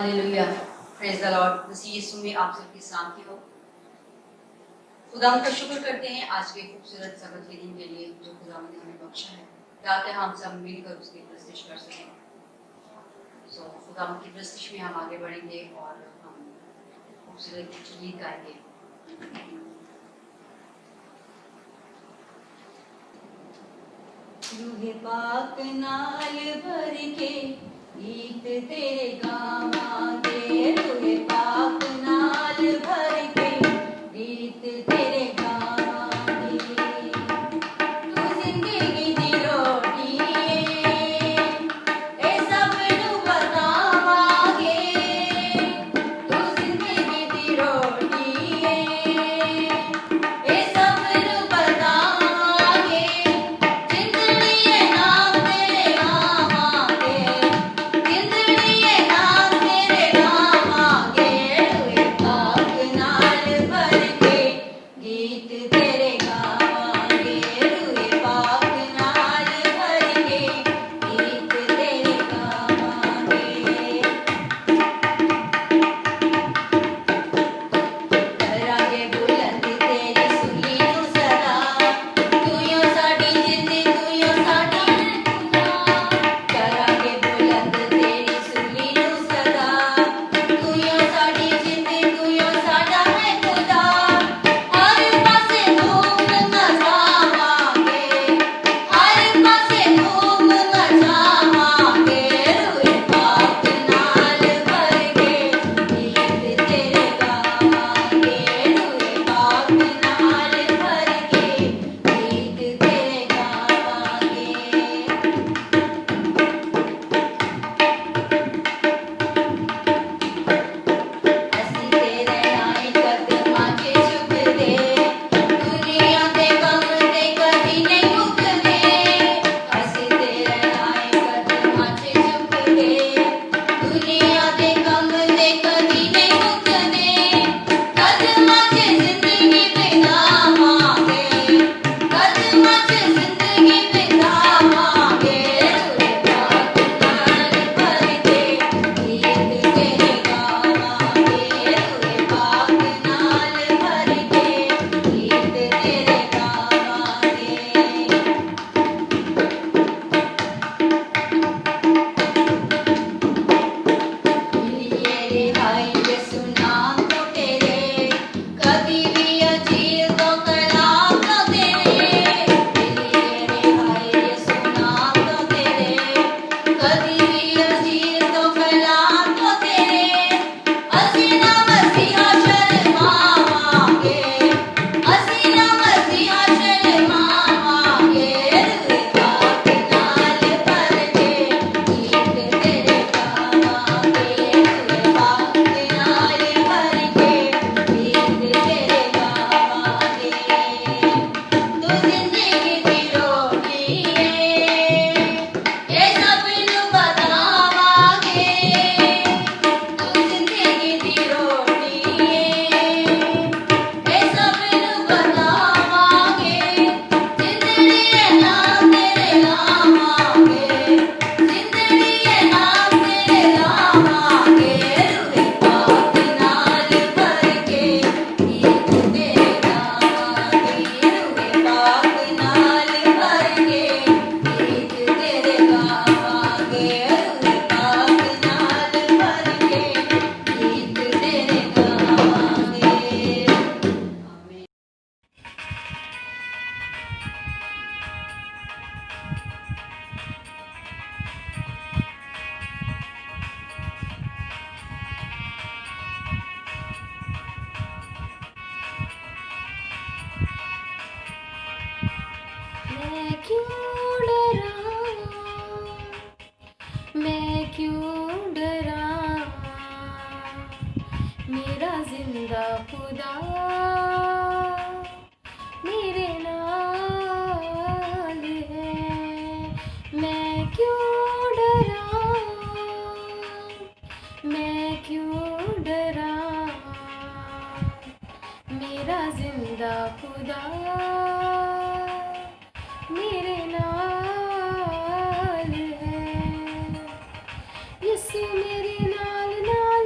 Hallelujah, praise the lord. मसीह यीशु में आप सबकी सलामती हो। खुदा का शुक्र करते हैं आज के खूबसूरत सबत के दिन के लिए जो खुदा ने हमें बख्शा है, ताकि हम सब मिलकर उसकी प्रस्तिश कर सकें। खुदा की प्रस्तिश में हम आगे बढ़ेंगे और हम खूबसूरत गीत गाएंगे। रूह पाक नाल भर के गीत तेरे गावांगे, रूह पाक नाल भर के गीत तेरे गावांगे। तू जिंदगी दी रोटी ए सब नू बतावांगे, तू जिंदगी दी रोटी ए सब नू बतावांगे। यीशु मेरे नाल नाल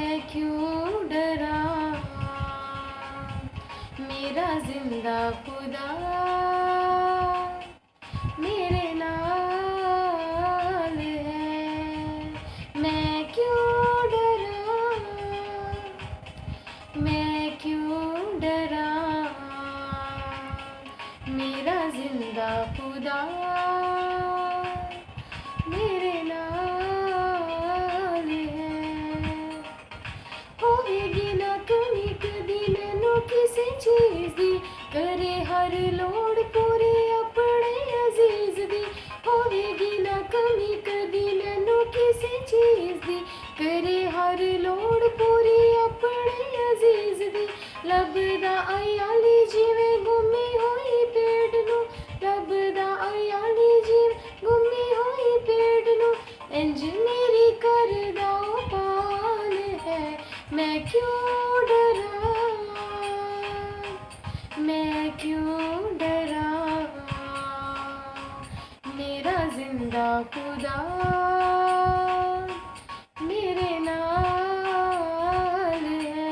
मैं क्यों डरा, मेरा जिंदा खुदा मेरे नाल है। मैं क्यों डरा, मैं क्यों डरा, मेरा जिंदा खुदा मेरे नाल है। होवेगी ना कमी कदी मैनू किसी चीज दी, करे हर लोड़ पूरी अपने अजीज दी। होवेगी ना कमी कदी मैनू किसी चीज दी, करे हर लोड़ पूरी अपने अजीज दी। लभदा अयाली जिवें गुमी होई पेड़ नू, लभदा अयाली जिवें गुमी होई पेड़ नू, इंज मेरी करदा ओ पाल है। मैं क्यों डरा, मैं क्यों डरा, मेरा जिंदा खुदा मेरे नाल है।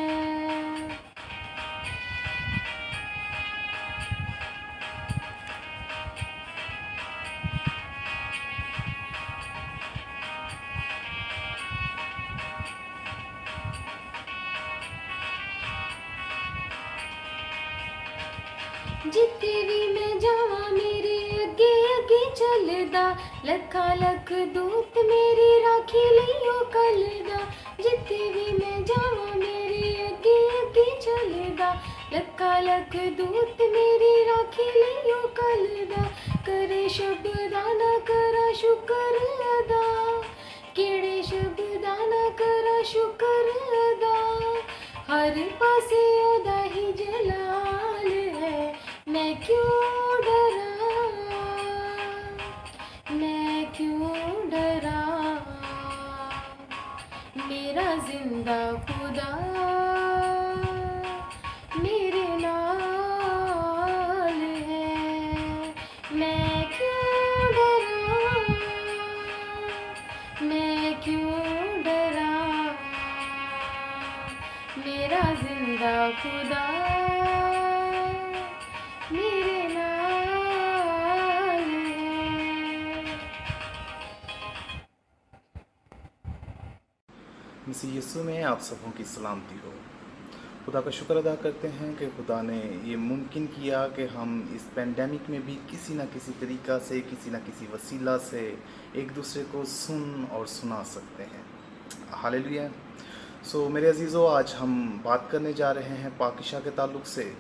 जित्थे भी मैं जावां मेरे अगे अगे चलदा, लखा लख दूत मेरी राखी लईओ कलदा। जित्थे भी मैं जावां मेरे अगे अगे चलदा, लखा लख दूत मेरी राखी लईओ कलदा। करे शब्दा ना करा शुकर अदा, केड़े शब्दा ना करा शुकर अदा, हर पासे ओदा ही जलाल है। मैं क्यों डरा, मैं क्यों डरा, मेरा जिंदा खुदा मेरे नाल है। मैं क्यों डरा, मैं क्यों डरा, मेरा जिंदा खुदा मेरे नाल है। मसीह यीशु में आप सबों की सलामती हो। खुदा का शुक्र अदा करते हैं कि खुदा ने ये मुमकिन किया कि हम इस पेंडेमिक में भी किसी न किसी तरीक़ा से, किसी न किसी वसीला से एक दूसरे को सुन और सुना सकते हैं। हालेलुया। सो मेरे अजीज़ों, आज हम बात करने जा रहे हैं पाकीशा के ताल्लुक़ से,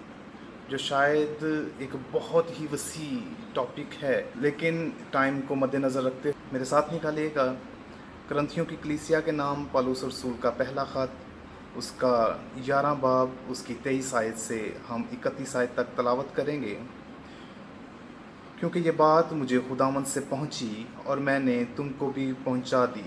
जो शायद एक बहुत ही वसी टॉपिक है, लेकिन टाइम को मद्देनज़र रखते मेरे साथ निकालिएगा करंथियों की कलीसिया के नाम पौलुस रसूल का पहला ख़त, उसका 11 बाब, उसकी 23 आयत से हम 31 आयत तक तलावत करेंगे। क्योंकि ये बात मुझे खुदावंद से पहुंची और मैंने तुमको भी पहुंचा दी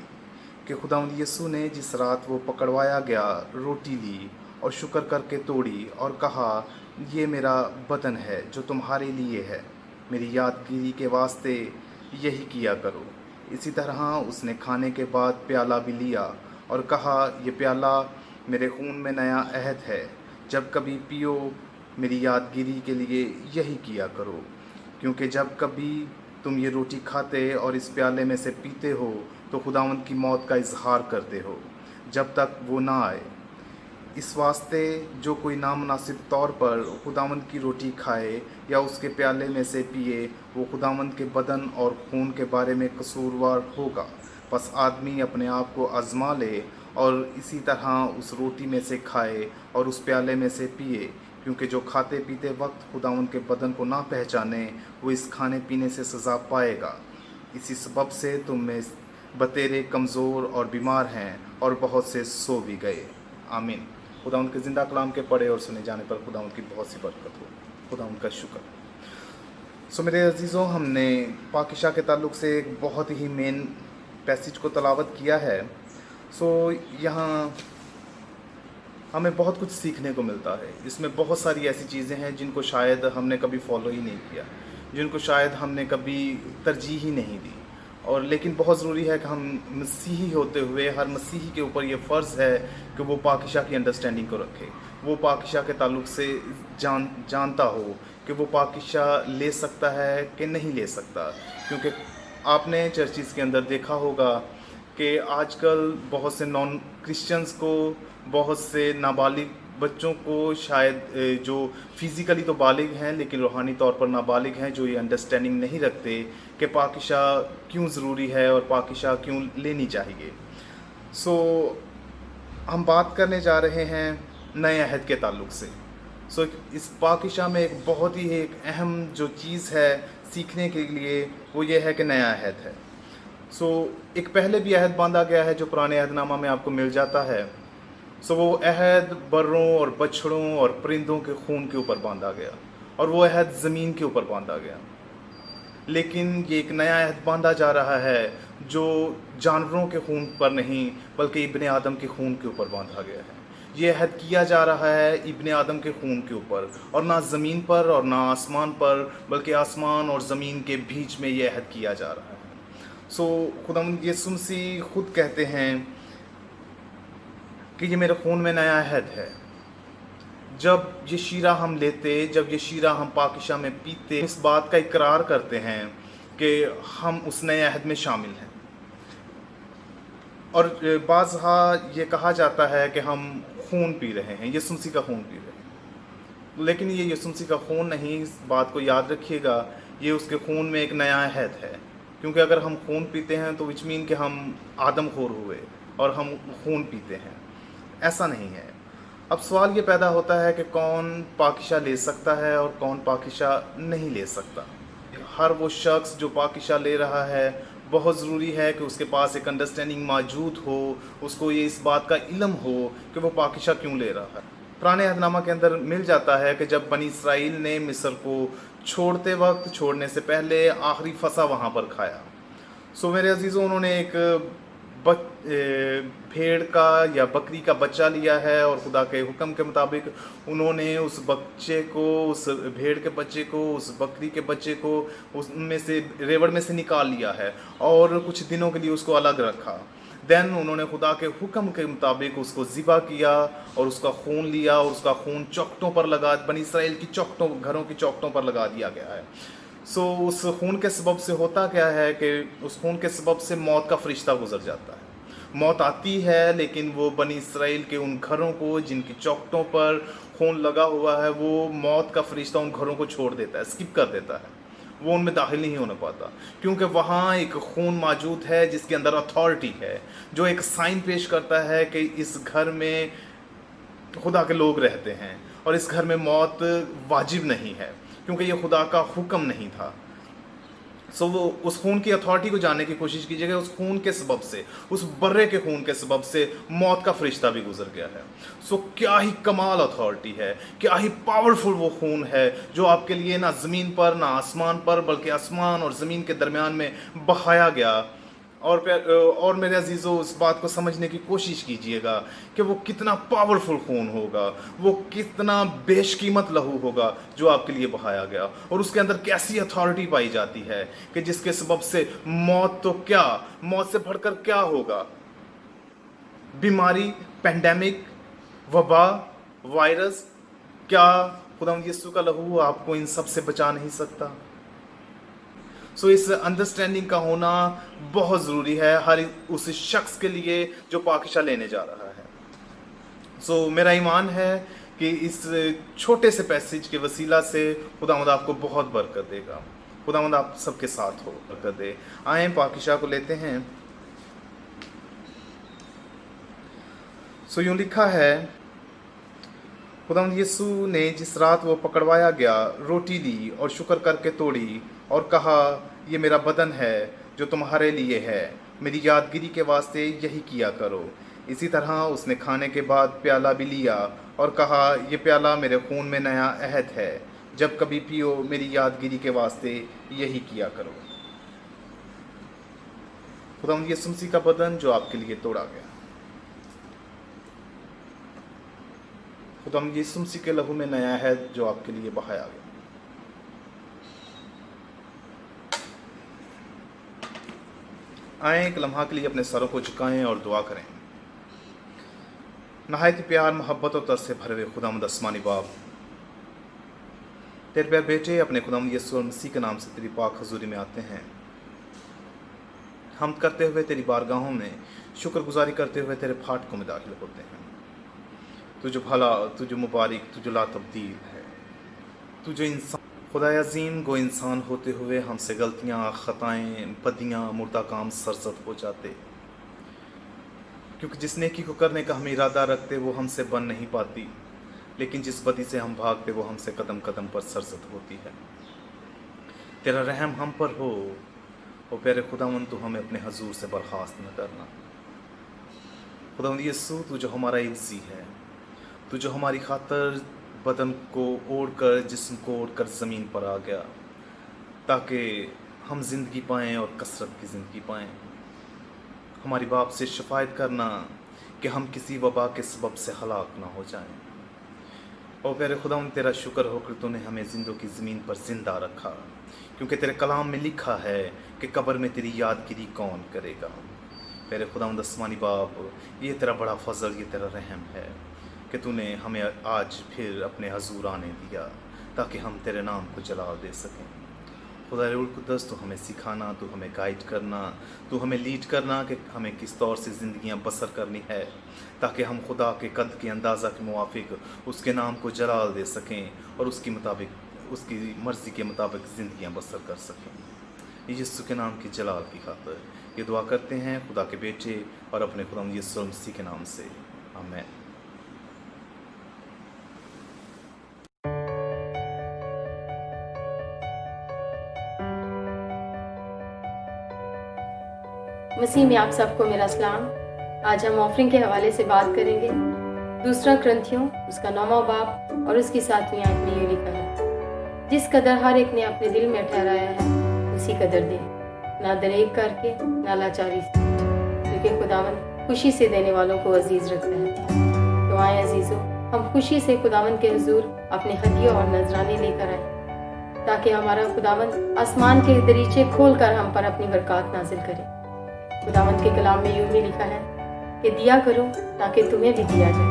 कि खुदावंद यीशु ने जिस रात वो पकड़वाया गया रोटी ली और शुक्र करके तोड़ी और कहा, ये मेरा बदन है जो तुम्हारे लिए है, मेरी यादगिरी के वास्ते यही किया करो। इसी तरह उसने खाने के बाद प्याला भी लिया और कहा, ये प्याला मेरे खून में नया अहद है, जब कभी पियो मेरी यादगिरी के लिए यही किया करो। क्योंकि जब कभी तुम ये रोटी खाते और इस प्याले में से पीते हो तो खुदावंद की मौत का इजहार करते हो जब तक वो ना आए। इस वास्ते जो कोई नामुनासिब तौर पर खुदावंद की रोटी खाए या उसके प्याले में से पिए, वो खुदावंद के बदन और खून के बारे में कसूरवार होगा। बस आदमी अपने आप को आजमा ले और इसी तरह उस रोटी में से खाए और उस प्याले में से पिए, क्योंकि जो खाते पीते वक्त खुदावंद के बदन को ना पहचाने, वो इस खाने पीने से सज़ा पाएगा। इसी सबब से तुम में बतेरे कमज़ोर और बीमार हैं और बहुत से सो भी गए। आमीन। खुदावंद के ज़िंदा कलाम के पढ़े और सुने जाने पर खुदावंद की बहुत सी बरकत हो। खुदावंद का शुक्र। सो मेरे अजीज़ों, हमने पाकीशा के ताल्लुक़ से एक बहुत ही मेन पैसेज को तलावत किया है। सो यहाँ हमें बहुत कुछ सीखने को मिलता है। इसमें बहुत सारी ऐसी चीज़ें हैं जिनको शायद हमने कभी फॉलो ही नहीं किया, जिनको शायद हमने कभी तरजीह ही नहीं दी। और लेकिन बहुत ज़रूरी है कि हम मसीही होते हुए हर मसीही के ऊपर ये फ़र्ज़ है कि वो पाकीशा की अंडरस्टैंडिंग को रखे, वो पाकीशा के ताल्लुक से जानता हो कि वो पाकीशा ले सकता है कि नहीं ले सकता। क्योंकि आपने चर्चिज़ के अंदर देखा होगा कि आजकल बहुत से नॉन क्रिश्चियंस को, बहुत से नाबालिग बच्चों को शायद जो फिज़िकली तो बालिग हैं लेकिन रूहानी तौर पर नाबालिग हैं, जो ये अंडरस्टैंडिंग नहीं रखते कि पाकीशा क्यों ज़रूरी है और पाकीशा क्यों लेनी चाहिए। सो हम बात करने जा रहे हैं नए अहद के ताल्लुक से। सो इस पाकीशा में एक बहुत ही एक अहम जो चीज़ है सीखने के लिए, वो ये है कि नया अहद है। सो एक पहले भी अहद बांधा गया है जो पुराने अहदनामा में आपको मिल जाता है। सो वो अहद बर्रों और बछड़ों और परिंदों के खून के ऊपर बांधा गया, और वो अहद ज़मीन के ऊपर बांधा गया। लेकिन ये एक नया अहद बांधा जा रहा है जो जानवरों के खून पर नहीं बल्कि इब्ने आदम के खून के ऊपर बांधा गया है। ये अहद किया जा रहा है इब्ने आदम के खून के ऊपर, और ना ज़मीन पर और ना आसमान पर, बल्कि आसमान और ज़मीन के बीच में ये अहद किया जा रहा है। सो खुदावंद यीशु मसीह खुद कहते हैं कि ये मेरे खून में नया अहद है। जब ये शीरा हम लेते, जब ये शीरा हम पाकीशा में पीते, इस बात का इकरार करते हैं कि हम उस नए अहद में शामिल हैं। और बाज़हा ये कहा जाता है कि हम खून पी रहे हैं, यीशु मसीह का खून पी रहे हैं, लेकिन ये यीशु मसीह का खून नहीं। इस बात को याद रखिएगा, ये उसके खून में एक नया अहद है। क्योंकि अगर हम खून पीते हैं तो विच मीन कि हम आदमखोर हुए और हम खून पीते हैं, ऐसा नहीं है। अब सवाल ये पैदा होता है कि कौन पाकीशा ले सकता है और कौन पाकीशा नहीं ले सकता। हर वो शख्स जो पाकीशा ले रहा है, बहुत ज़रूरी है कि उसके पास एक अंडरस्टैंडिंग मौजूद हो, उसको ये इस बात का इल्म हो कि वो पाकीशा क्यों ले रहा है। पुराने अहदनामा के अंदर मिल जाता है कि जब बनी इसराइल ने मिस्र को छोड़ते वक्त, छोड़ने से पहले आखिरी फसा वहाँ पर खाया। सो मेरे अजीज़ों, उन्होंने एक भेड़ का या बकरी का बच्चा लिया है और खुदा के हुक्म के मुताबिक उन्होंने उस बच्चे को, उस भेड़ के बच्चे को, उस बकरी के बच्चे को उसमें से, रेवड़ में से निकाल लिया है और कुछ दिनों के लिए उसको अलग रखा। देन उन्होंने खुदा के हुक्म के मुताबिक उसको ज़िबा किया और उसका खून लिया और उसका खून चौखटों पर लगा, बनी इसराइल की चौखटों, घरों की चौखटों पर लगा दिया गया है। सो उस खून के सबब से होता क्या है कि उस खून के सबब से मौत का फरिश्ता गुजर जाता है। मौत आती है, लेकिन वो बनी इसराइल के उन घरों को जिनकी चौखटों पर खून लगा हुआ है, वो मौत का फरिश्ता उन घरों को छोड़ देता है, स्किप कर देता है। वो उनमें दाखिल नहीं होने पाता, क्योंकि वहाँ एक खून मौजूद है जिसके अंदर अथॉरिटी है, जो एक साइन पेश करता है कि इस घर में खुदा के लोग रहते हैं और इस घर में मौत वाजिब नहीं है, क्योंकि ये खुदा का हुक्म नहीं था। सो वो उस खून की अथॉरिटी को जानने की कोशिश कीजिएगा। उस खून के सबब से, उस बर्रे के खून के सबब से मौत का फरिश्ता भी गुजर गया है। सो क्या ही कमाल अथॉरिटी है, क्या ही पावरफुल वो खून है जो आपके लिए ना ज़मीन पर ना आसमान पर बल्कि आसमान और ज़मीन के दरमियान में बहाया गया। और मेरे अजीज़ों, इस बात को समझने की कोशिश कीजिएगा कि वो कितना पावरफुल खून होगा, वो कितना बेशकीमत लहू होगा जो आपके लिए बहाया गया, और उसके अंदर कैसी अथॉरिटी पाई जाती है कि जिसके सबब से मौत तो क्या, मौत से बढ़कर क्या होगा, बीमारी, पेंडेमिक, वबा, वायरस, क्या खुदावंद यीशु का लहू आपको इन सब से बचा नहीं सकता? सो इस अंडरस्टैंडिंग का होना बहुत ज़रूरी है हर उस शख्स के लिए जो पाकीशा लेने जा रहा है। सो मेरा ईमान है कि इस छोटे से पैसेज के वसीला से खुदावंद आपको बहुत बरकत देगा। खुदावंद आप सबके साथ हो, बरकत दे। आए पाकीशा को लेते हैं। सो यूँ लिखा है, खुदावंद यीशु ने जिस रात वो पकड़वाया गया, रोटी ली और शुक्र करके तोड़ी और कहा, ये मेरा बदन है जो तुम्हारे लिए है, मेरी यादगिरी के वास्ते यही किया करो। इसी तरह उसने खाने के बाद प्याला भी लिया और कहा, ये प्याला मेरे खून में नया अहद है, जब कभी पियो मेरी यादगिरी के वास्ते यही किया करो। खुदावंद यीशु मसीह का बदन जो आपके लिए तोड़ा गया, खुदावंद यीशु मसीह के लहू में नया है जो आपके लिए बहाया गया। आए एक लम्हा के लिए अपने सरों को झुकाएं और दुआ करें। नहायत प्यार, मोहब्बत और तरस से भरे हुए खुदावंद आसमानी बाप, तेरे प्यारे बेटे अपने खुदावंद यीशु मसीह के नाम से तेरी पाक हजूरी में आते हैं। हम करते हुए तेरी बारगाहों में शुक्रगुजारी करते हुए तेरे फाटकों में दाखिल होते हैं। तू जो भला, तू जो मुबारक, तू जो ला तब्दील है, तू जो इंसान, खुदा अजीम गो इंसान होते हुए हमसे गलतियाँ, ख़ताएँ, बदियाँ, मुर्दा काम सरजद हो जाते, क्योंकि जिस नेकी को करने का हम इरादा रखते वो हमसे बन नहीं पाती, लेकिन जिस बदी से हम भागते वो हमसे कदम कदम पर सरजद होती है। तेरा रहम हम पर हो और प्यारे खुदावंद तू हमें अपने हजूर से बर्खास्त न करना। खुदावंद यीशु, तू जो हमारा इज़्ज़ी है, तू जो हमारी खातर बदन को ओढ़कर, जिस्म को ओढ़कर ज़मीन पर आ गया ताकि हम ज़िंदगी पाएँ और कसरत की ज़िंदगी पाएँ। हमारी बाप से शिफायत करना कि हम किसी वबा के सबब से हलाक ना हो जाएं। और प्यारे खुदावंद तेरा शुक्र हो कि तूने हमें जिंदों की ज़मीन पर ज़िंदा रखा, क्योंकि तेरे कलाम में लिखा है कि कब्र में तेरी यादगिरी कौन करेगा। प्यारे खुदावंद आसमानी बाप, ये तेरा बड़ा फजल, ये तेरा रहम है कि तूने हमें आज फिर अपने हजूर आने दिया ताकि हम तेरे नाम को जलाल दे सकें। खुदा रुल कुद्दस, तू हमें सिखाना, तू हमें गाइड करना, तू हमें लीड करना कि हमें किस तौर से ज़िंदगियां बसर करनी है ताकि हम खुदा के कद के अंदाज़ा के मुवाफिक उसके नाम को जलाल दे सकें और उसकी मुताबिक, उसकी मर्ज़ी के मुताबिक ज़िंदगियां बसर कर सकें। यीशु के नाम की जलाल की खातिर ये दुआ करते हैं खुदा के बेटे और अपने खुदा यीशु मसीह के नाम से, आमीन। मसीह में आप सबको मेरा सलाम। आज हम ऑफरिंग के हवाले से बात करेंगे। दूसरा क्रंथियों उसका 9वां बाब और उसकी 7वीं आयत में ये लिखा है, जिस कदर हर एक ने अपने दिल में ठहराया है उसी कदर दे, ना दरेक करके ना लाचारी से, क्योंकि खुदावन खुशी से देने वालों को अजीज रखता है। तो आए अजीजों, हम खुशी से खुदावन के हुजूर अपने हदिया और नजराने लेकर आए ताकि हमारा खुदावन आसमान के दरीचे खोल कर हम पर अपनी बरकत नाजिल करे। खुदावंत के कलाम में यूं ही लिखा है कि दिया करो ताकि तुम्हें भी दिया जाए,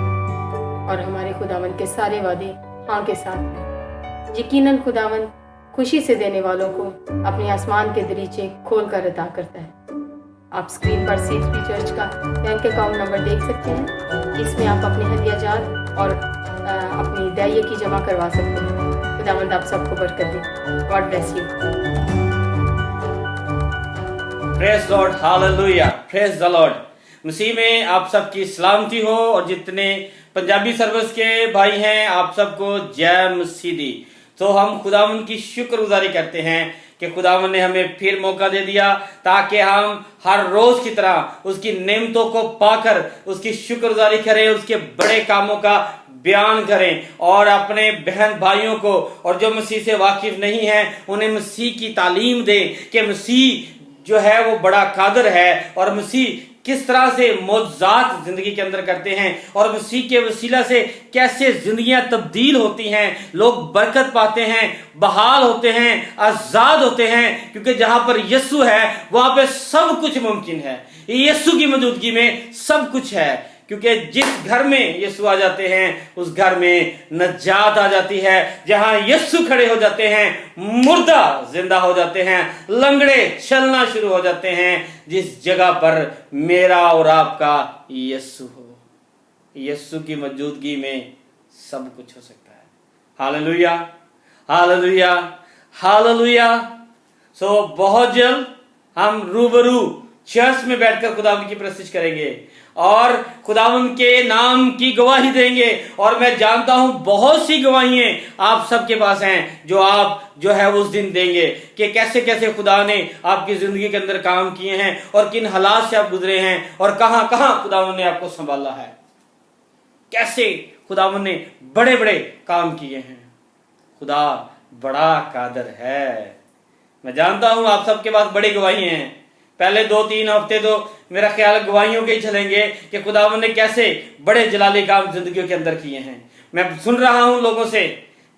और हमारे खुदावंत के सारे वादे हाँ के साथ हैं। यकीनन खुदावंत खुशी से देने वालों को अपने आसमान के दरीचे खोल कर अता करता है। आप स्क्रीन पर C3 चर्च का बैंक अकाउंट नंबर देख सकते हैं, इसमें आप अपने हदिया जात और अपनी दाइये की जमा करवा सकते हैं। खुदावंत आप सबको बरकत दे। God bless you. Praise lord, hallelujah, praise the lord. मसीह में आप सबकी सलामती हो, और जितने पंजाबी सर्विस के भाई हैं आप सबको जय मसीह दी। तो हम खुदावन की शुक्रगुजारी करते हैं कि खुदावन ने हमें फिर मौका दे दिया ताकि हम हर रोज की तरह उसकी नेमतों को पाकर उसकी शुक्रगुजारी करें, उसके बड़े कामों का बयान करें और अपने बहन भाइयों को और जो मसीह से वाकिफ नहीं है उन्हें मसीह की तालीम दें कि मसीह जो है वो बड़ा कादर है और मसीह किस तरह से मौजज़ात जिंदगी के अंदर करते हैं और मसीह के वसीला से कैसे जिंदगियां तब्दील होती हैं, लोग बरकत पाते हैं, बहाल होते हैं, आजाद होते हैं, क्योंकि जहां पर यीशु है वहां पे सब कुछ मुमकिन है। यीशु की मौजूदगी में सब कुछ है, क्योंकि जिस घर में यीशु आ जाते हैं उस घर में नजात आ जाती है। जहां यीशु खड़े हो जाते हैं मुर्दा जिंदा हो जाते हैं, लंगड़े चलना शुरू हो जाते हैं। जिस जगह पर मेरा और आपका यीशु हो, यीशु की मौजूदगी में सब कुछ हो सकता है। Hallelujah, hallelujah, hallelujah. सो बहुत जल्द हम रूबरू चर्च में बैठकर खुदावंद की प्रस्तुति करेंगे और खुदावंद के नाम की गवाही देंगे। और मैं जानता हूं बहुत सी गवाहियां आप सबके पास हैं जो आप जो है उस दिन देंगे कि कैसे कैसे खुदा ने आपकी जिंदगी के अंदर काम किए हैं और किन हालात से आप गुजरे हैं और कहां कहां खुदावंद ने आपको संभाला है, कैसे खुदावंद ने बड़े बड़े काम किए हैं। खुदा बड़ा कादर है। मैं जानता हूं आप सबके पास बड़ी गवाहियां हैं। पहले 2-3 हफ्ते तो मेरा ख्याल गवाहियों के ही चलेंगे कि खुदावंद ने कैसे बड़े जलाली काम जिंदगी के अंदर किए हैं। मैं सुन रहा हूं लोगों से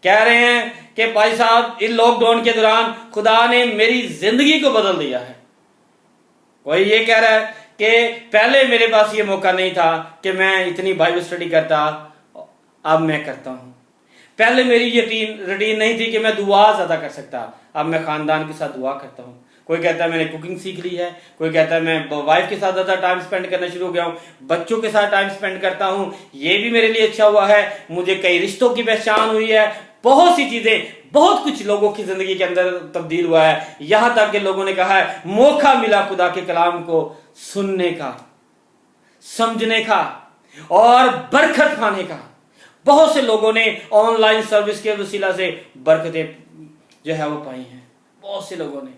कह रहे हैं कि भाई साहब इस लॉकडाउन के दौरान खुदा ने मेरी जिंदगी को बदल दिया है। कोई ये कह रहा है कि पहले मेरे पास ये मौका नहीं था कि मैं इतनी बाइबल स्टडी करता, अब मैं करता हूं। पहले मेरी ये रूटीन नहीं थी कि मैं दुआ ज्यादा कर सकता, अब मैं खानदान के साथ दुआ करता हूं। कोई कहता है मैंने कुकिंग सीख ली है, कोई कहता है मैं वाइफ के साथ ज्यादा टाइम स्पेंड करना शुरू हो गया हूं, बच्चों के साथ टाइम स्पेंड करता हूं, ये भी मेरे लिए अच्छा हुआ है, मुझे कई रिश्तों की पहचान हुई है, बहुत सी चीजें, बहुत कुछ लोगों की जिंदगी के अंदर तब्दील हुआ है। यहां तक कि लोगों ने कहा है मौका मिला खुदा के कलाम को सुनने का, समझने का और बरकत पाने का। बहुत से लोगों ने ऑनलाइन सर्विस के वसीला से बरकतें जो है वो पाई हैं। बहुत से लोगों ने,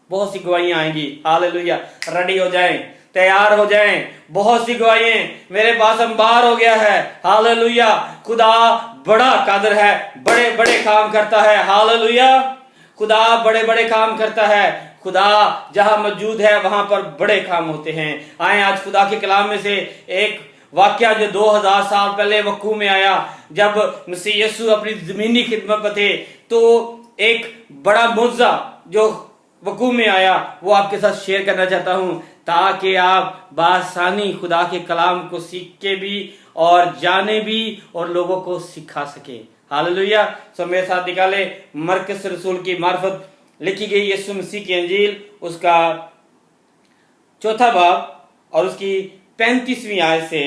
बहुत सी गवाहियां आएंगी। हालेलुया, रेडी हो जाएं, तैयार हो जाएं। बहुत सी गवाहियां मेरे पास अंबार हो गया है। हालेलुया, खुदा बड़ा कादर है, बड़े बड़े काम करता है। हालेलुया, खुदा बड़े बड़े काम करता है। खुदा जहां मौजूद है वहां पर बड़े काम होते हैं। आए आज खुदा के कलाम में से एक वाक्य जो 2000 साल पहले वकू में आया, जब मसीह यीशु अपनी जमीनी खिदमत पर थे, तो एक बड़ा मुआवजा जो वकू में आया वो आपके साथ शेयर करना चाहता हूं, ताकि आप बासानी खुदा के कलाम को सीख के भी और जाने भी और लोगों को सिखा सके। हालेलुया। सो मेरे साथ निकाले मरकस रसूल की मार्फत लिखी गई यीशु मसीह की अंजील, उसका 4 बाब और उसकी 35वीं आयत से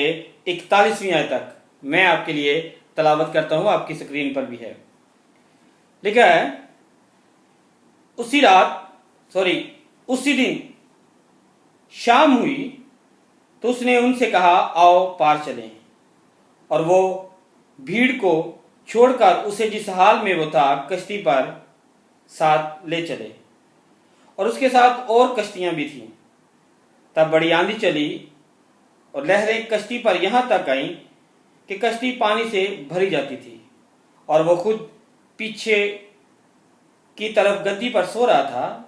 41वीं आयत तक मैं आपके लिए तलावत करता हूं। आपकी स्क्रीन पर भी है। लिखा है, उसी दिन शाम हुई तो उसने उनसे कहा, आओ पार चलें। और वो भीड़ को छोड़कर उसे जिस हाल में वो था कश्ती पर साथ ले चले, और उसके साथ और कश्तियां भी थीं। तब बड़ी आंधी चली और लहरें कश्ती पर यहां तक आईं कि कश्ती पानी से भरी जाती थी, और वो खुद पीछे की तरफ गद्दी पर सो रहा था।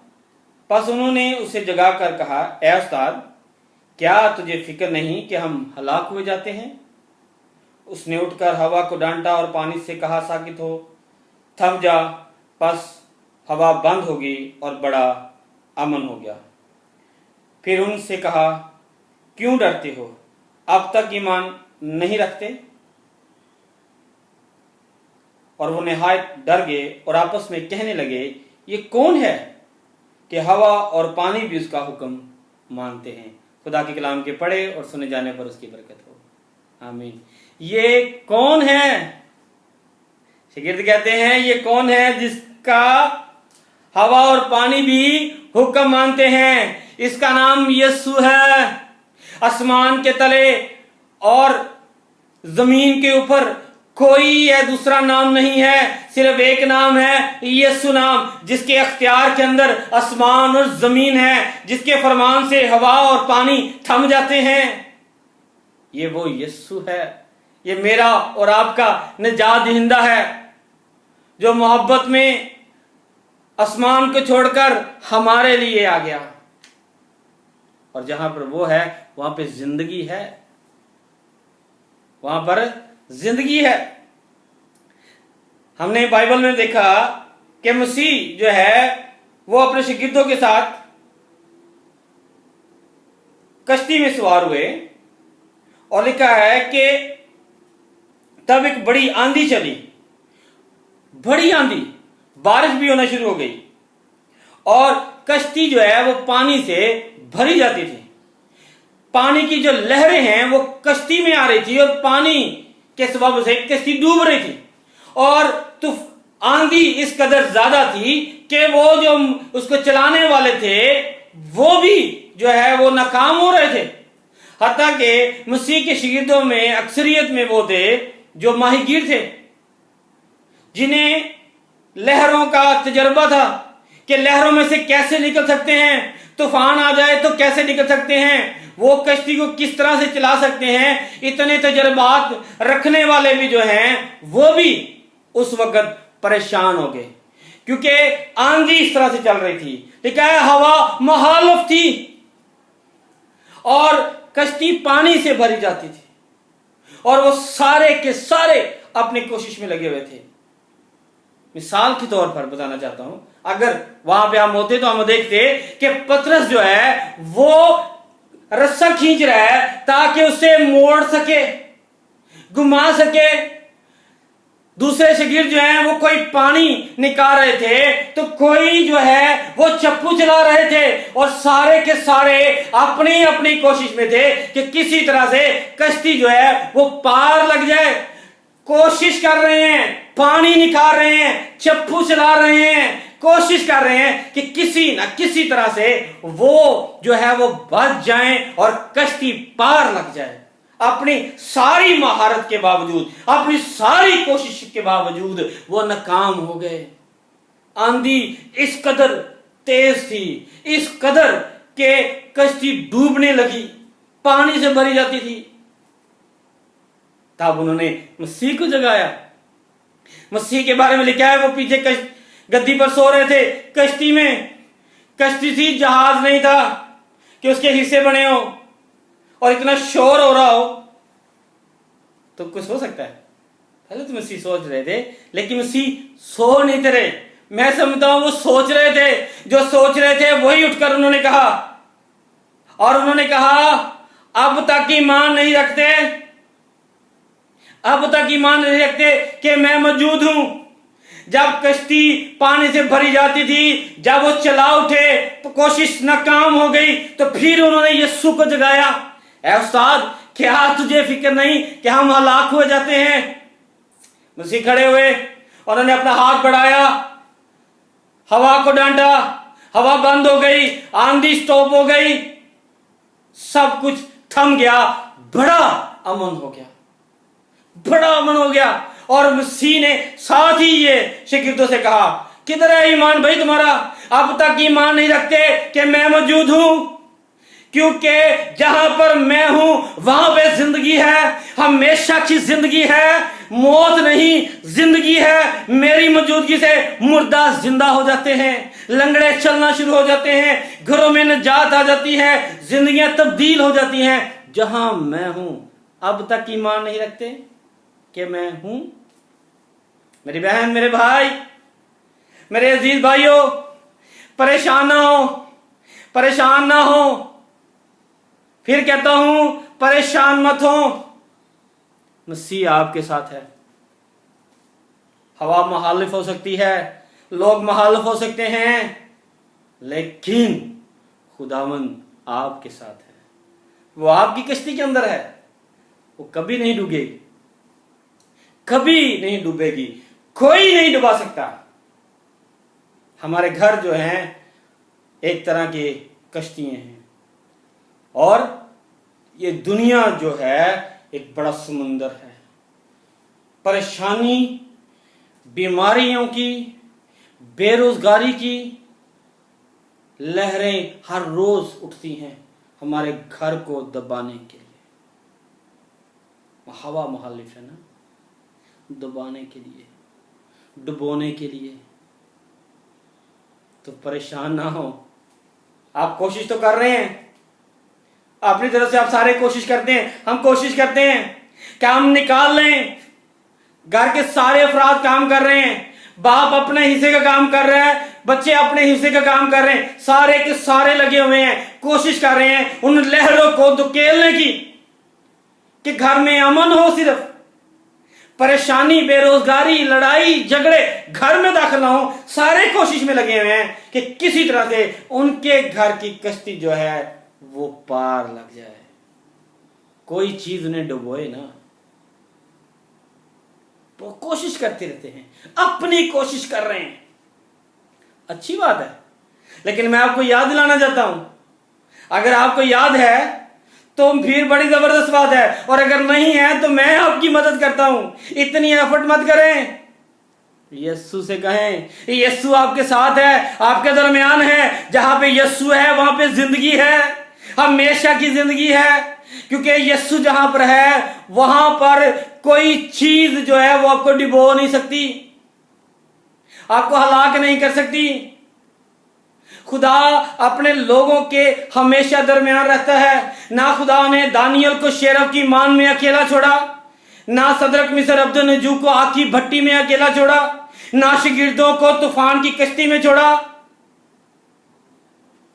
बस उन्होंने उसे जगाकर कहा, ऐ उस्ताद, क्या तुझे फिक्र नहीं कि हम हलाक हुए जाते हैं? उसने उठकर हवा को डांटा और पानी से कहा, साकित हो, थम जा। बस हवा बंद हो गई और बड़ा अमन हो गया। फिर उनसे कहा, क्यों डरते हो? अब तक ईमान नहीं रखते? और वो निहायत डर गए और आपस में कहने लगे, ये कौन है कि हवा और पानी भी उसका हुक्म मानते हैं। खुदा के कलाम के पढ़े और सुने जाने पर उसकी बरकत हो। आमीन। ये कौन है? शागिर्द कहते हैं, ये कौन है जिसका हवा और पानी भी हुक्म मानते हैं? इसका नाम यीशु है। आसमान के तले और जमीन के ऊपर कोई है दूसरा नाम नहीं है, सिर्फ एक नाम है, यीशु नाम, जिसके अख्तियार के अंदर आसमान और जमीन है, जिसके फरमान से हवा और पानी थम जाते हैं। ये वो यीशु है। ये मेरा और आपका निजात दहिंदा है, जो मोहब्बत में आसमान को छोड़कर हमारे लिए आ गया। और जहां पर वो है वहां पे जिंदगी है, वहां पर जिंदगी है। हमने बाइबल में देखा कि मसीह जो है वो अपने शागिर्दों के साथ कश्ती में सवार हुए, और लिखा है कि तब एक बड़ी आंधी चली, बड़ी आंधी, बारिश भी होना शुरू हो गई, और कश्ती जो है वो पानी से भरी जाती थी। पानी की जो लहरें हैं वो कश्ती में आ रही थी, और पानी के सबब से कश्ती डूब रही थी। और तो आंधी इस कदर ज्यादा थी कि वो जो उसको चलाने वाले थे वो भी जो है वो नाकाम हो रहे थे। हत्ता कि मसीह के शागिर्दों में अक्सरियत में वो थे जो माहिगीर थे, जिन्हें लहरों का तजर्बा था कि लहरों में से कैसे निकल सकते हैं, तूफान आ जाए तो कैसे निकल सकते हैं, वो कश्ती को किस तरह से चला सकते हैं। इतने तजर्बात रखने वाले भी जो हैं वो भी उस वक्त परेशान हो गए, क्योंकि आंधी इस तरह से चल रही थी। लिखा है हवा मुखालिफ थी और कश्ती पानी से भरी जाती थी, और वो सारे के सारे अपनी कोशिश में लगे हुए थे। मिसाल के तौर पर बताना चाहता हूं, अगर वहां पे हम होते तो हम देखते कि पतरस जो है वो रस्सा खींच रहा है ताकि उसे मोड़ सके, घुमा सके। दूसरे शागिर्द जो हैं वो कोई पानी निकाल रहे थे, तो कोई जो है वो चप्पू चला रहे थे, और सारे के सारे अपनी अपनी कोशिश में थे कि किसी तरह से कश्ती जो है वो पार लग जाए। कोशिश कर रहे हैं, पानी निकाल रहे हैं, चप्पू चला रहे हैं, कोशिश कर रहे हैं कि किसी ना किसी तरह से वो जो है वो बच जाएं और कश्ती पार लग जाए। अपनी सारी महारत के बावजूद, अपनी सारी कोशिश के बावजूद वो नाकाम हो गए। आंधी इस कदर तेज थी, इस कदर के कश्ती डूबने लगी, पानी से भरी जाती थी। तब उन्होंने मसीह को जगाया। मसीह के बारे में लिखा है वो पीछे गद्दी पर सो रहे थे कश्ती में। कश्ती थी, जहाज नहीं था कि उसके हिस्से बने हो और इतना शोर हो रहा हो तो कुछ हो सकता है। पहले तो मसीह सोच रहे थे, लेकिन मसीह सो नहीं थे रहे। मैं समझता हूं वो सोच रहे थे, जो सोच रहे थे वही उठकर उन्होंने कहा, और उन्होंने कहा अब तक ईमान नहीं रखते, अब तक ईमान नहीं रखते कि मैं मौजूद हूं। जब कश्ती पानी से भरी जाती थी, जब वो चला उठे तो कोशिश नाकाम हो गई, तो फिर उन्होंने यीशु को जगाया। ऐ उस्ताद, क्या तुझे फिक्र नहीं कि हम हलाक हो जाते हैं? मसीह खड़े हुए और उन्होंने अपना हाथ बढ़ाया, हवा को डांटा, हवा बंद हो गई, आंधी स्टॉप हो गई, सब कुछ थम गया, बड़ा अमन हो गया, बड़ा अमन हो गया। और मसीह ने साथ ही ये शागिर्दों से कहा, किधर है ईमान भाई तुम्हारा? अब तक ईमान नहीं रखते कि मैं मौजूद हूं, क्योंकि जहां पर मैं हूं वहां पे जिंदगी है, हमेशा की जिंदगी है, मौत नहीं जिंदगी है। मेरी मौजूदगी से मुर्दा जिंदा हो जाते हैं, लंगड़े चलना शुरू हो जाते हैं, घरों में निजात आ जाती है, जिंदगियां तब्दील हो जाती हैं जहां मैं हूं। अब तक ईमान नहीं रखते कि मैं हूं? मेरी बहन, मेरे भाई, मेरे अजीज भाइयों, परेशान ना हो, परेशान ना हो। फिर कहता हूं, परेशान मत हो, मसीह आपके साथ है। हवा मुखालिफ हो सकती है, लोग मुखालिफ हो सकते हैं, लेकिन खुदावंद आपके साथ है। वो आपकी कश्ती के अंदर है, वो कभी नहीं डूबेगी, कभी नहीं डूबेगी, कोई नहीं डुबा सकता। हमारे घर जो हैं एक तरह के कश्तियां हैं, और ये दुनिया जो है एक बड़ा समुंदर है। परेशानी, बीमारियों की, बेरोजगारी की लहरें हर रोज उठती हैं हमारे घर को दबाने के लिए। हवा मुखालिफ है ना, दबाने के लिए, डुबोने के लिए। तो परेशान ना हो, आप कोशिश तो कर रहे हैं, अपनी तरफ से आप सारे कोशिश करते हैं, हम कोशिश करते हैं, काम निकाल लें। घर के सारे अफराद काम कर रहे हैं, बाप अपने हिस्से का काम कर रहा है, बच्चे अपने हिस्से का काम कर रहे हैं, सारे के सारे लगे हुए हैं, कोशिश कर रहे हैं उन लहरों को धकेलने की कि घर में अमन हो। सिर्फ परेशानी, बेरोजगारी, लड़ाई झगड़े घर में दाखिल ना हो, सारे कोशिश में लगे हुए हैं कि किसी तरह से उनके घर की कश्ती जो है वो पार लग जाए, कोई चीज उन्हें डुबोए ना। वो कोशिश करते रहते हैं, अपनी कोशिश कर रहे हैं, अच्छी बात है। लेकिन मैं आपको याद दिलाना चाहता हूं, अगर आपको याद है तो फिर बड़ी जबरदस्त बात है, और अगर नहीं है तो मैं आपकी मदद करता हूं। इतनी एफर्ट मत करें, यीशु से कहें, यीशु आपके साथ है, आपके दरमियान है। जहां पे यीशु है वहां पे जिंदगी है, हमेशा की जिंदगी है, क्योंकि यीशु जहां पर है वहां पर कोई चीज जो है वो आपको डुबो नहीं सकती, आपको हलाक नहीं कर सकती। खुदा अपने लोगों के हमेशा दरमियान रहता है। ना खुदा ने दानियल को शेरों की मान में अकेला छोड़ा, ना सदरक मिस्र अब्दुल नजूर को आग की भट्टी में अकेला छोड़ा। ना शागिर्दों को तूफान की कश्ती में छोड़ा,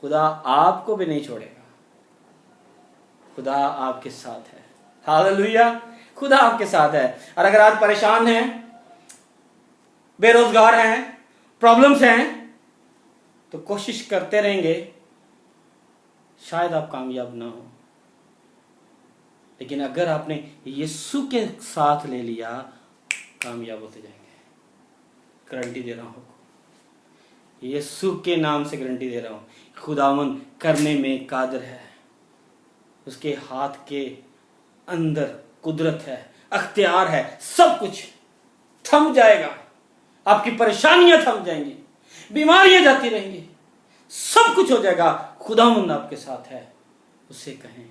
खुदा आपको भी नहीं छोड़ेगा। खुदा आपके साथ है। हालेलुया, खुदा आपके साथ है। और अगर आप परेशान हैं, बेरोजगार हैं, प्रॉब्लम्स हैं, तो कोशिश करते रहेंगे, शायद आप कामयाब ना हो। लेकिन अगर आपने यीशु के साथ ले लिया, कामयाब होते जाएंगे। गारंटी दे रहा हूं, यीशु के नाम से गारंटी दे रहा हूं। खुदावन करने में कादिर है, उसके हाथ के अंदर कुदरत है, अख्तियार है, सब कुछ थम जाएगा। आपकी परेशानियां थम जाएंगी, बीमारियां जाती रहेंगी, सब कुछ हो जाएगा। खुदावंद आपके साथ है। उससे कहें,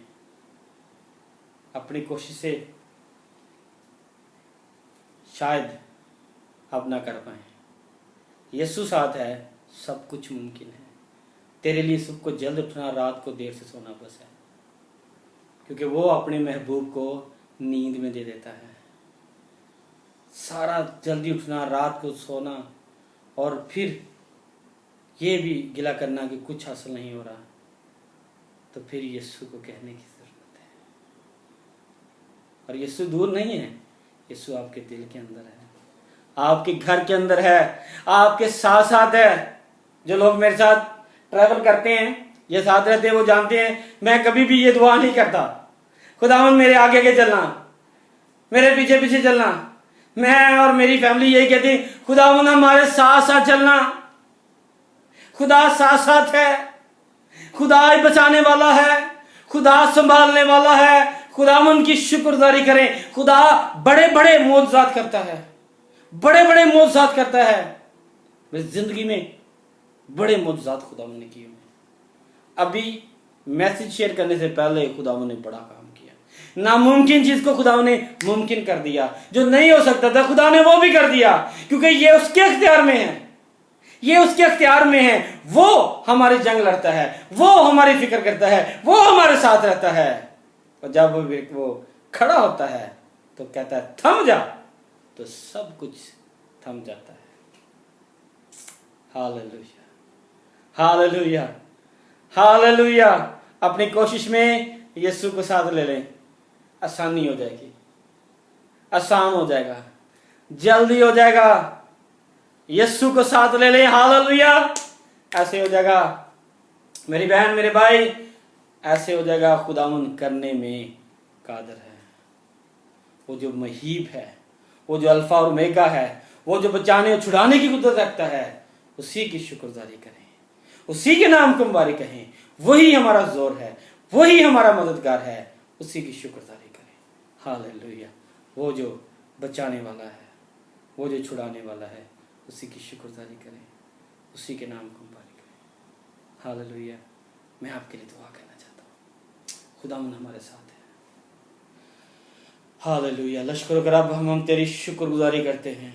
अपनी कोशिश से शायद आप ना कर पाए, यीशु साथ है, सब कुछ मुमकिन है। तेरे लिए सबको जल्द उठना, रात को देर से सोना बस है, क्योंकि वो अपने महबूब को नींद में दे देता है। सारा जल्दी उठना, रात को सोना, और फिर ये भी गिला करना कि कुछ हासिल नहीं हो रहा, तो फिर यीशु को कहने की जरूरत है। और यीशु दूर नहीं है, यीशु आपके दिल के अंदर है, आपके घर के अंदर है, आपके साथ साथ है। जो लोग मेरे साथ ट्रैवल करते हैं, ये साथ रहते हैं, वो जानते हैं मैं कभी भी ये दुआ नहीं करता, खुदावन मेरे आगे आगे चलना, मेरे पीछे पीछे चलना। मैं और मेरी फैमिली यही कहती, खुदावन हमारे साथ साथ चलना। खुदा साथ साथ है, खुदा ही बचाने वाला है, खुदा संभालने वाला है। खुदावन की शुक्रगुजारी करें। खुदा बड़े बड़े मौजज़ात करता है, बड़े बड़े मौजज़ात करता है। मेरी जिंदगी में बड़े मौजज़ात खुदावन ने किए। अभी मैसेज शेयर करने से पहले खुदावन ने बड़ा काम किया। नामुमकिन चीज को खुदावन ने मुमकिन कर दिया। जो नहीं हो सकता था, खुदा ने वो भी कर दिया, क्योंकि ये उसके अख्तियार में है, ये उसके अख्तियार में है। वो हमारी जंग लड़ता है, वो हमारी फिक्र करता है, वो हमारे साथ रहता है। और जब वो खड़ा होता है तो कहता है थम जा, तो सब कुछ थम जाता है। Hallelujah, hallelujah, hallelujah. अपनी कोशिश में यीशु को साथ ले लें, आसानी हो जाएगी, आसान हो जाएगा, जल्दी हो जाएगा। यीशु को साथ ले लें, हालेलुया। ऐसे हो जाएगा मेरी बहन, मेरे भाई, ऐसे हो जाएगा। खुदावंद करने में कादिर है। वो जो महीब है, वो जो अल्फा और ओमेगा है, वो जो बचाने और छुड़ाने की कुदरत रखता है, उसी की शुक्रगुजारी करें, उसी के नाम को मुबारक कहें। वही हमारा जोर है, वही हमारा मददगार है, उसी की शुक्रगुजारी करें। हालेलुया। वो जो बचाने वाला है, वो जो छुड़ाने वाला है, उसी की शुक्रगुजारी करें, उसी के नाम को मुबारक करें। हालेलुया। मैं आपके लिए दुआ करना चाहता हूँ। खुदावंद हमारे साथ है। हालेलुया। लश्कर रब, हम तेरी शुक्रगुजारी करते हैं।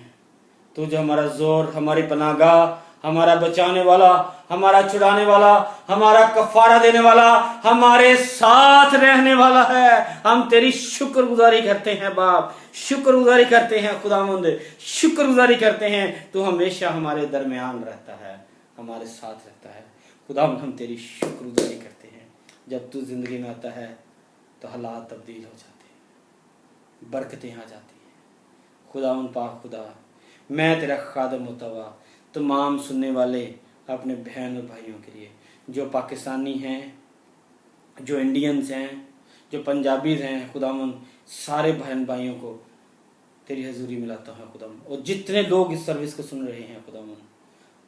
तू जो हमारा जोर, हमारी पनाहगाह, हमारा बचाने वाला, हमारा छुड़ाने वाला, हमारा कफारा देने वाला, हमारे साथ रहने वाला है। हम तेरी शुक्रगुजारी करते हैं बाप, शुक्रगुजारी करते हैं खुदावंद, शुक्रगुजारी करते हैं। तू हमेशा हमारे दरमियान रहता है, हमारे साथ रहता है। खुदावंद हम तेरी शुक्रगुजारी करते हैं। जब तू जिंदगी में आता है तो हालात तब्दील हो जाते हैं, बरकतें आ जाती हैं। खुदावंद पाक खुदा, मैं तेरा खादम मुतवा तमाम सुनने वाले अपने बहन और भाइयों के लिए, जो पाकिस्तानी हैं, जो इंडियंस हैं, जो पंजाबीज हैं, खुदावंद सारे बहन भाइयों को तेरी हजूरी में लाता हूँ खुदावंद। और जितने लोग इस सर्विस को सुन रहे हैं खुदावंद,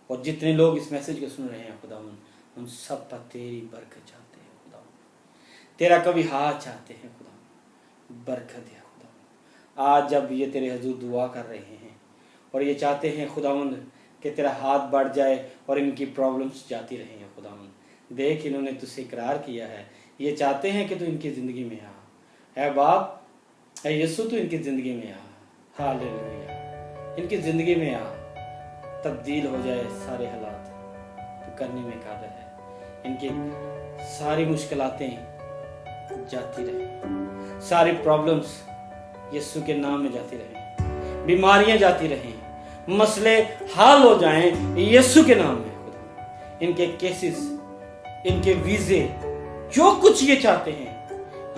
और जितने लोग इस मैसेज को सुन रहे हैं खुदावंद, उन सब पर तेरी बरकत चाहते हैं खुदावंद, तेरा कभी हाथ चाहते हैं खुदावंद, बरकत है खुदावंद। आज जब ये तेरे हजूर दुआ कर रहे हैं और ये चाहते हैं खुदावंद कि तेरा हाथ बढ़ जाए और इनकी प्रॉब्लम्स जाती रहें खुदावंद। देख, इन्होंने तुझसे इकरार किया है, ये चाहते हैं कि तू इनकी ज़िंदगी में आ। है बाप, है यीशु, तू इनकी ज़िंदगी में आ। हालेलुया। इनकी ज़िंदगी में आ, तब्दील हो जाए सारे हालात, तू करने में काबिल है। इनकी सारी मुश्किलातें जाती रहें, सारी प्रॉब्लम्स यीशु के नाम में जाती रहें, बीमारियां जाती रहें, मसले हाल हो जाएं यीशु के नाम में खुदा। इनके केसेस, इनके वीजे, जो कुछ ये चाहते हैं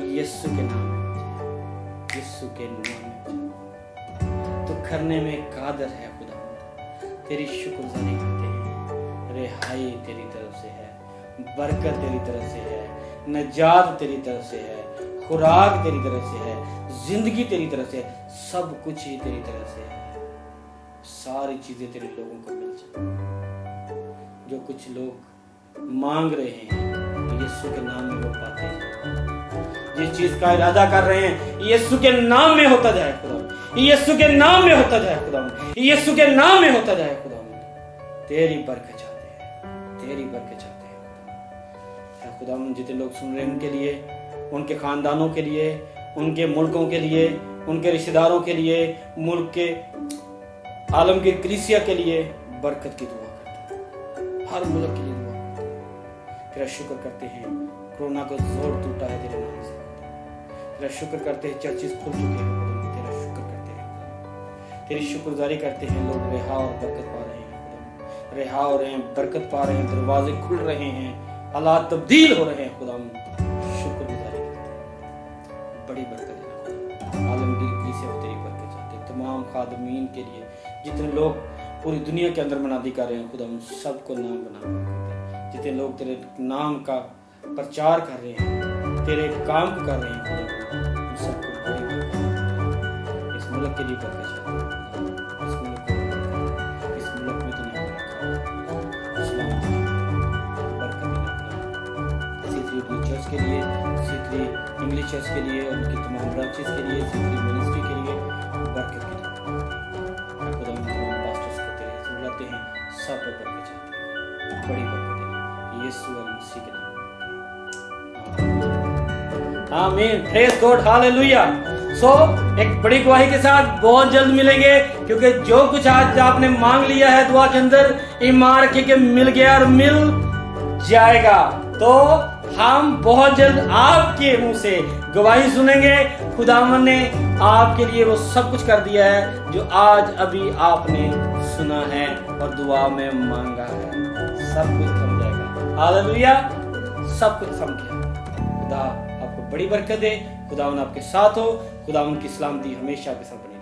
यीशु के नाम में, यीशु के नाम में तो करने में कादर है खुदा। तेरी शुक्रगुजारी करते हैं। रिहाई तेरी तरफ से है, बरकत तेरी तरफ से है, नजात तेरी तरफ से है, खुराक तेरी तरफ से है, जिंदगी तेरी तरफ से है, सब कुछ ही तेरी तरफ से है। सारी चीजें तेरे लोगों को मिल जाए। जो कुछ लोग मांग रहे हैं यीशु के नाम में वो पाते हैं। जिस चीज का इरादा कर रहे हैं यीशु के नाम में होता जाए खुदा, यीशु के नाम में होता जाए खुदा, यीशु के नाम में होता जाए खुदा। तेरी बरकत चाहते हैं, तेरी बरकत चाहते हैं खुदा। जितने लोग सुन रहे हैं उनके लिए, उनके खानदानों के लिए, उनके मुल्कों के लिए, उनके रिश्तेदारों के लिए, मुल्क के आलमगीर कलीसिया के लिए बरकत की दुआ करते हैं। हर मुल्क के लिए दुआ करते हैं। तेरा शुक्र करते हैं कोरोना को जोर टूटा है तेरे नाम से। तेरा शुक्र करते हैं चर्चेस खुल चुके हैं। तेरा शुक्र करते हैं, तेरी शुक्रगुजारी करते हैं। लोग रिहा और बरकत पा रहे हैं, रिहा हो रहे हैं, बरकत पा रहे हैं, दरवाजे खुल रहे हैं, हालात तब्दील हो रहे हैं खुदा। शुक्रगुजारी करते हैं, बड़ी बरकत है। आलमगीर कलीसिया को तेरी बरकत चाहते हैं। तमाम खादमीन के लिए जितने लोग पूरी दुनिया के अंदर मनादी कर रहे हैं खुदा, उन सबको नाम बना। जितने लोग तेरे नाम का प्रचार कर रहे हैं, तेरे काम को कर रहे हैं खुदा, उन सबको बड़ी बरकत। इस मुल्क के लिए बरकत चाहते हैं, इस मुल्क को बरकत, इस मुल्क में तूने चर्च के लिए, C3 इंग्लिश चर्च के लिए, उनकी तमाम ब्रांचेस के लिए, C3 मिनिस्ट्री के लिए बरकत की खुदा। तमाम पास्टर्स को तेरे बुलाते हैं, सब पर बरकत चाहते हैं, बड़ी बरकत है यीशु मसीह के नाम। आमीन, प्रेज गॉड, हालेलुया। सो एक बड़ी गवाही के साथ बहुत जल्द मिलेंगे, क्योंकि जो कुछ आज आपने मांग लिया है दुआ के अंदर, ईमान रखिए कि मिल गया और मिल जाएगा। तो हम बहुत जल्द आपके मुंह से गवाही सुनेंगे। खुदावन ने आपके लिए वो सब कुछ कर दिया है जो आज अभी आपने सुना है और दुआ में मांगा है। सब कुछ थम जाएगा, हालेलुया, सब कुछ थम गया। खुदा आपको बड़ी बरकत दे, खुदावन आपके साथ हो, खुदावन की सलामती हमेशा आपके साथ बने।